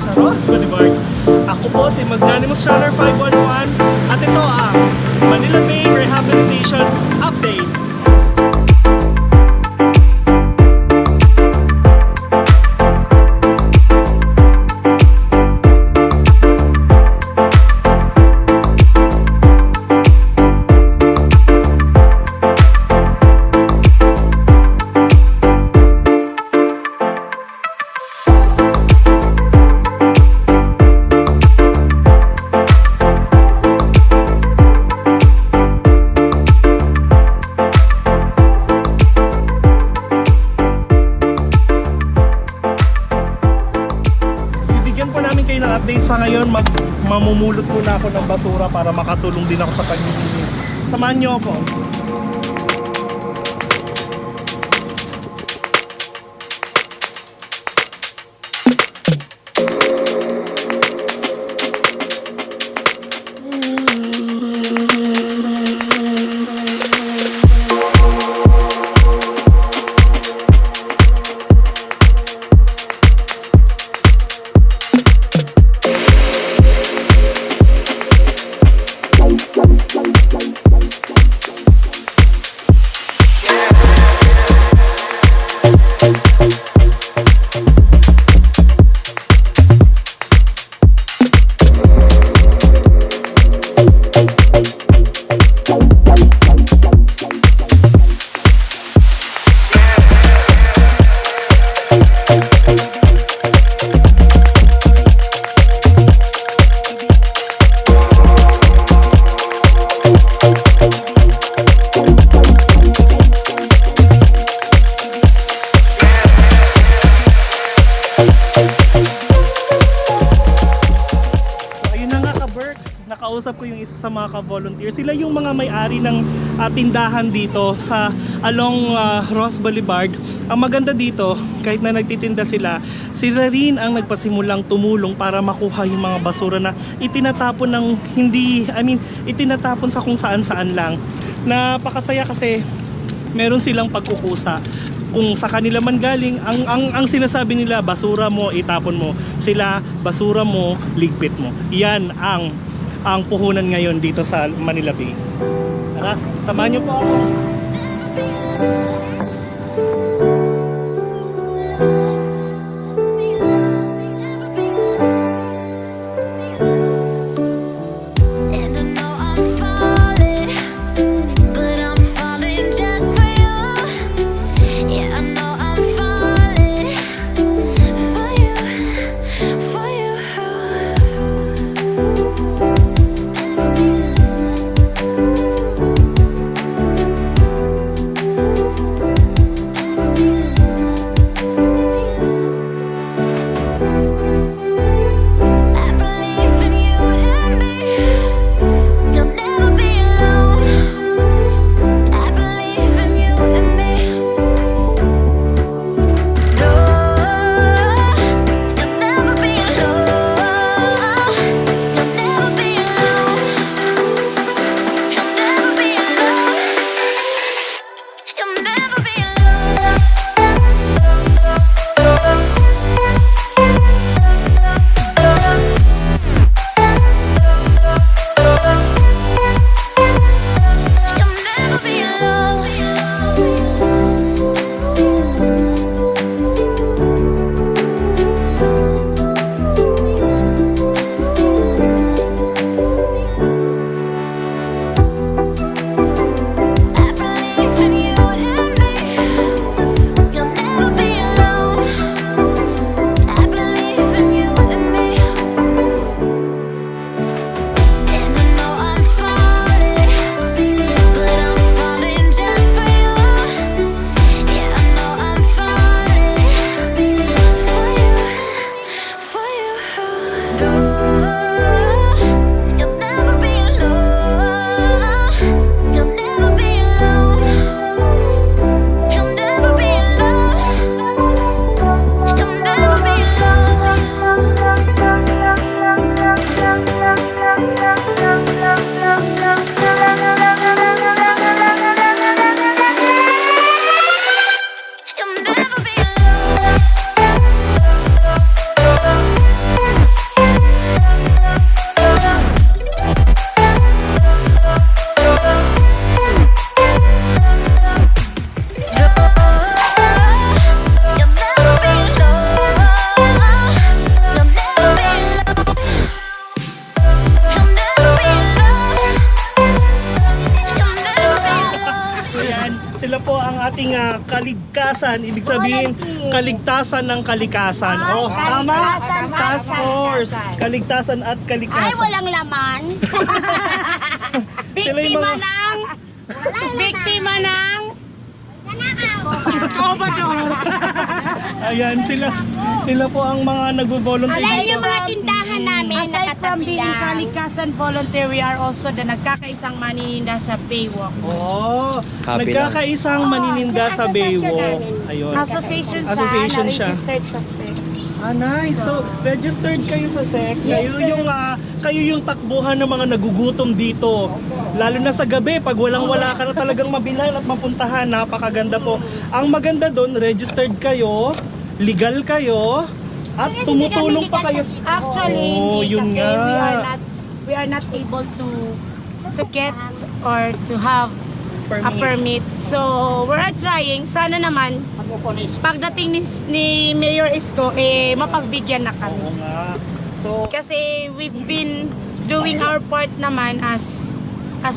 sa Rehabilitation Boulevard. Ako po si Magnanimous Runner 511 at ito ang Manila Bay Rehabilitation Update. Update sa ngayon, mamumulot muna ako ng basura para makatulong din ako sa paglilinis. Samahan niyo ako. Nakausap ko yung isa sa mga ka-volunteer. Sila yung mga may-ari ng tindahan dito sa along Ross Boulevard. Ang maganda dito, kahit na nagtitinda sila, sila rin ang nagpasimulang tumulong para makuha yung mga basura na itinatapon ng itinatapon sa kung saan-saan lang. Napakasaya kasi meron silang pagkukusa. Kung sa kanila man galing, ang sinasabi nila, basura mo, itapon mo. Sila, basura mo, ligpit mo. Yan ang puhunan ngayon dito sa Manila Bay. Tara, samahan niyo po ako. ating kaligtasan, ibig sabihin kaligtasan ng kalikasan. Oh, tama? Kaligtasan at Task Force, kalikasan. kaligtasan at Ay, kalikasan. walang laman. Sila yung mga- Biktima ng Escobador. Ayan, sila po ang mga nagvo-volunteer. Alam yung mga tindahan namin. Aside from being kalikasan volunteer, we are also the nagkakaisang manininda sa Baywalk. Oh, Happy nagkakaisang manininda sa Baywalk. Ayun. Association siya, Association siya. na-registered sa SEC. Ah, nice. So, registered kayo sa SEC. Kayo yung takbuhan ng mga nagugutom dito. Lalo na sa gabi, pag walang-wala ka na talagang mabilhan at mapuntahan, napakaganda po. Ang maganda doon, registered kayo, legal kayo, at tumutulong pa kayo. Actually, Oh, hindi yun kasi nga. we are not able to get or to have a permit. So, we are trying. Sana naman, pagdating ni Mayor Isko, mapagbigyan na kami. Oo nga. So, Kasi we've been doing our part naman as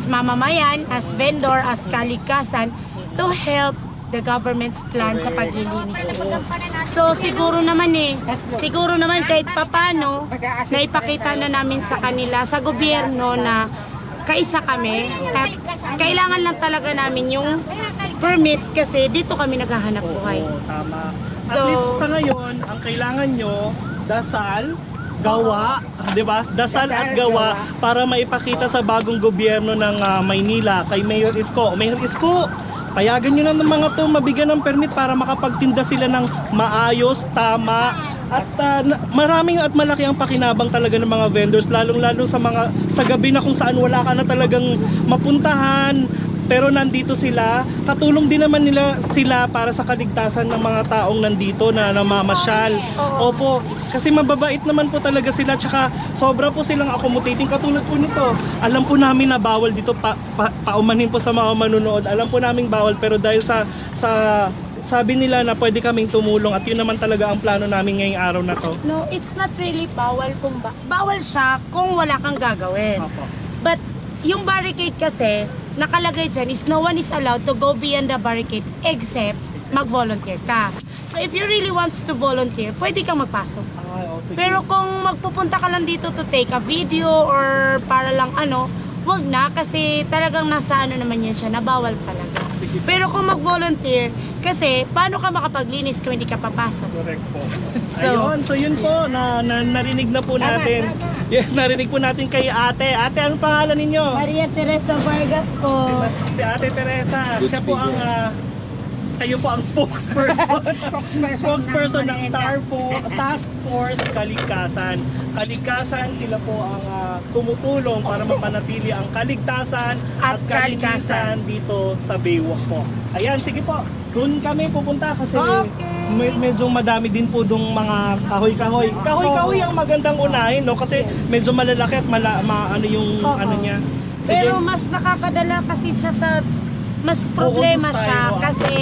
mamamayan, as vendor, as kalikasan to help the government's plan sa paglilinis nito. So siguro naman kahit papano naipakita na namin sa kanila, sa gobyerno na kaisa kami at kailangan lang talaga namin yung permit kasi dito kami naghahanap buhay. oo, tama. At So- least sa ngayon, ang kailangan nyo, dasal, gawa, di ba? Dasal at gawa para maipakita sa bagong gobyerno ng Maynila kay Mayor Isko. Mayor Isko, payagan nyo na ng mga to mabigyan ng permit para makapagtinda sila ng maayos, tama, at maraming at malaki ang pakinabang talaga ng mga vendors, lalong-lalo sa gabi na kung saan wala ka na talagang mapuntahan. Pero nandito sila, katulong din naman sila para sa kaligtasan ng mga taong nandito na namamasyal. Opo, kasi mababait naman po talaga sila, tsaka sobra po silang accommodating. Katulad po nito, alam po namin na bawal dito, paumanhin po sa mga manunood, alam po namin bawal, pero dahil sa sabi nila na pwede kaming tumulong at yun naman talaga ang plano namin ngayong araw na to. No, it's not really bawal kung bawal siya kung wala kang gagawin. Opo. But yung barricade kasi, nakalagay dyan is no one is allowed to go beyond the barricade except mag-volunteer ka. So if you really wants to volunteer, pwede kang magpasok. Pero kung magpupunta ka lang dito to take a video or para lang wag na kasi talagang nasa naman yan siya, nabawal talaga. Pero kung mag-volunteer, kasi paano ka makapaglinis kung hindi ka papasok? Correct po. So, So yun po, narinig na po natin. Yes, narinig po natin kay ate. Ate, anong pangalan ninyo? Maria Teresa Vargas po. Si Ate Teresa, siya po ang kayo po ang spokesperson ng Task Force Kaligtasan. Kaligtasan, sila po ang tumutulong para mapanatili ang kaligtasan at kalinisan dito sa Baywalk po. Ayan, sige po. Doon kami pupunta kasi medyo madami din po dong mga kahoy-kahoy. Kahoy-kahoy ang magandang unahin, no? Kasi medyo malalaki at yung ano niya. Sige. Pero mas nakakadala kasi siya sa mas problema yung siya styro. kasi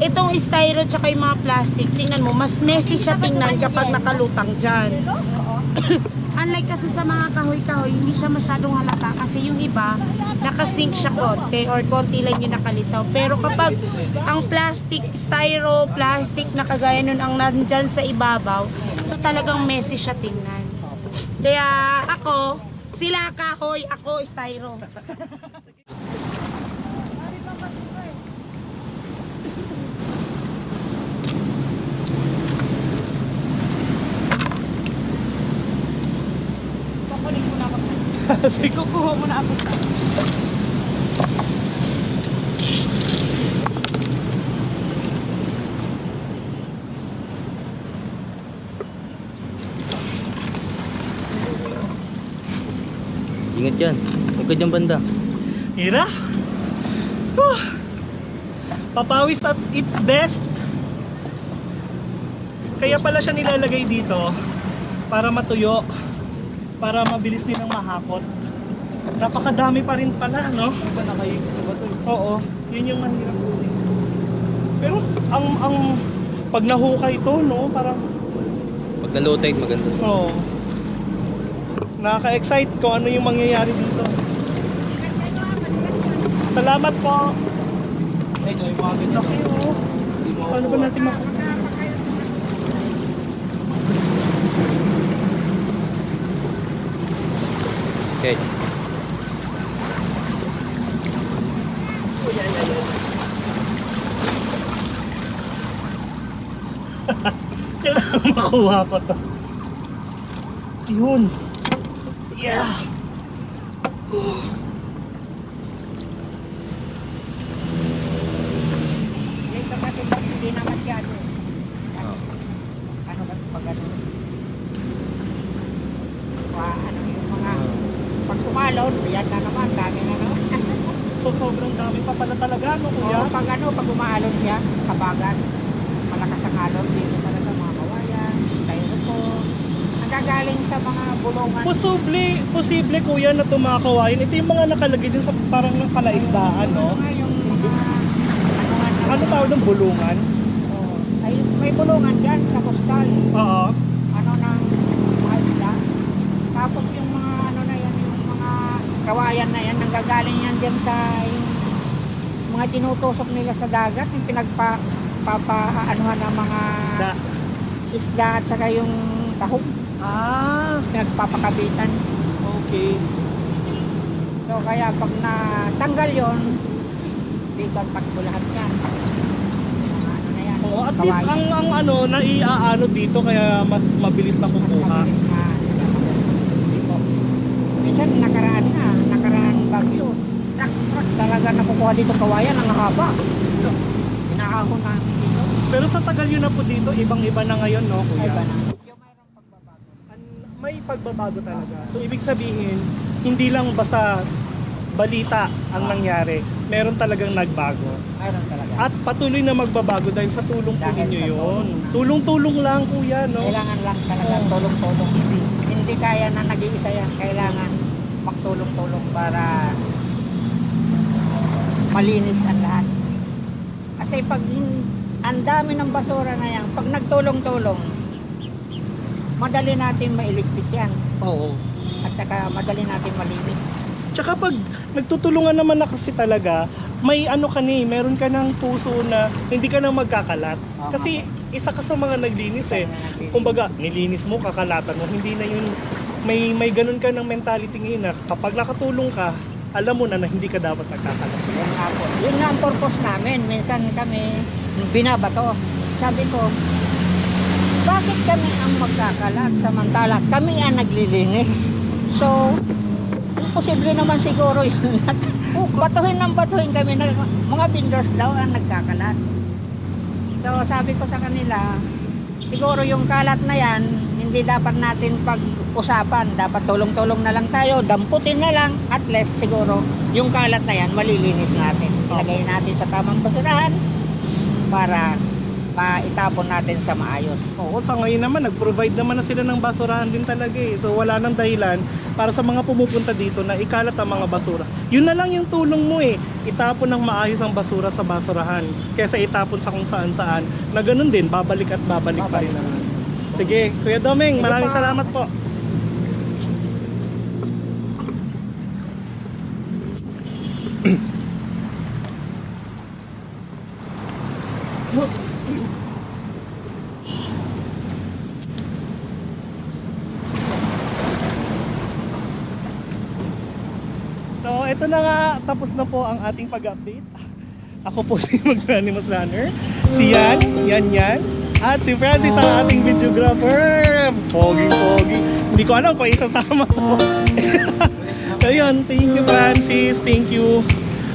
itong styro tsaka yung mga plastic, tingnan mo, mas messy siya tingnan kapag nakalutang dyan. Unlike kasi sa mga kahoy-kahoy, hindi siya masyadong halata kasi yung iba, nakasink siya konti or konti lang yung nakalitaw. Pero kapag ang plastic, styro, plastic na kagaya nun ang nandyan sa ibabaw, so talagang messy siya tingnan. Kaya ako, sila kahoy, ako styro. Sige. Kukuha mo na ako sa... Ingat dyan. Huwag ka dyan banda. Hira? Papawis at its best. Kaya pala siya nilalagay dito para matuyo, para mabilis nilang mahakot. Napakadami pa rin pala, no? Oo, yun yung mahirap. Pero ang pag nahukay ito, no? Parang Pag na-low tide, maganda. oo. Nakaka-excite kung ano yung mangyayari dito. Salamat po. Laki oh. Paano ba natin Okay. Kailangan makuha ko to. Yun. Yeah. Dito kasi hindi na masyado. Ano ba pag ano? Ano yung mga pag sumalon, yan na naman, dami na naman. So sobrang dami pa pala talaga, no kuya? Pag ano, pag umaalon siya, kabagan, malakas ang alon, dito talaga mga kawayan, tayo po. Nagagaling sa mga bulungan. Posible kuya na tumakawain. Ito yung mga nakalagay din sa parang palaisdaan, no? Ano nga yung mga, Ano tawag ng bulungan? oh, ay, may bulungan dyan sa postal. Oo. Ano ng mga isla. Tapos yung mga ano na yan, yung mga kawayan na yan, nanggagaling yan dyan sa yung mga tinutusok nila sa dagat, yung pinagpapaanuhan ng mga isda at saka yung tahong, Ah, pinagpapakabitan. okay. So kaya pag natanggal yon, dito ang takbo lahat yan. Mga ano na yan. Oo, at least kawayan. ang ano, naiaano dito kaya mas mabilis na kukuha. Mabilis na dito. Minsan nakaraan bagyo. Truck talaga nakukuha dito kawayan ang haba. Inaahon na dito. Pero sa tagal yun na po dito, ibang-iba na ngayon, no kuya? Ay ba na? Yung mayroong pagbabago. May pagbabago talaga. So ibig sabihin, hindi lang basta balita ang nangyari. Meron talagang nagbago. Mayroon talaga. At patuloy na magbabago dahil sa tulong po Dahil ninyo sa yun. tulong na. Tulong-tulong lang kuya, no? Kailangan lang talaga Oo. tulong-tulong. Hindi kaya na nag-iisa yan. Kailangan magtulong-tulong para malinis ang lahat. Kasi pag ang dami ng basura na yan, pag nagtulong-tulong, madali natin mailigpit yan. Oo. At saka madali natin malinis. Tsaka pag nagtutulungan naman na kasi talaga, may ano ka ni, meron ka ng puso na hindi ka na magkakalat. Kasi isa ka sa mga naglinis eh. Kumbaga, nilinis mo, kakalatan mo, hindi na yun, may ganun ka ng mentality ngayon na kapag nakatulong ka, alam mo na hindi ka dapat nagkakalat. Yun nga po. Yun nga ang purpose namin. Minsan kami binabato. Sabi ko, bakit kami ang magkakalat samantala kami ang naglilinis? So, posible naman siguro yun. Batuhin ng batuhin kami. Mga vendors daw ang nagkakalat. So, sabi ko sa kanila, siguro yung kalat na yan, hindi dapat natin pag-usapan. Dapat tulong-tulong na lang tayo, damputin na lang. At least siguro, yung kalat na yan, malilinis natin. Ilagay natin sa tamang basurahan para maitapon natin sa maayos. Oo, sa ngayon naman, nag-provide naman na sila ng basurahan din talaga eh. So wala nang dahilan para sa mga pumupunta dito na ikalat ang mga basura. Yun na lang yung tulong mo eh. Itapon ng maayos ang basura sa basurahan. Kesa itapon sa kung saan-saan. Na ganun din, babalik at babalik pa rin naman. Sige, Kuya Domeng, maraming salamat po. So, ito na nga, tapos na po ang ating pag-update. Ako po si Magnanimous Runner, si Yan, at si Francis ang ating videographer. Pogi. Hindi ko alam kung isasama ko. So yun, thank you Francis, thank you.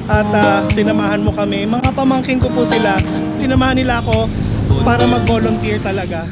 At sinamahan mo kami. Mga pamangkin ko po sila, sinamahan nila ako para mag-volunteer talaga.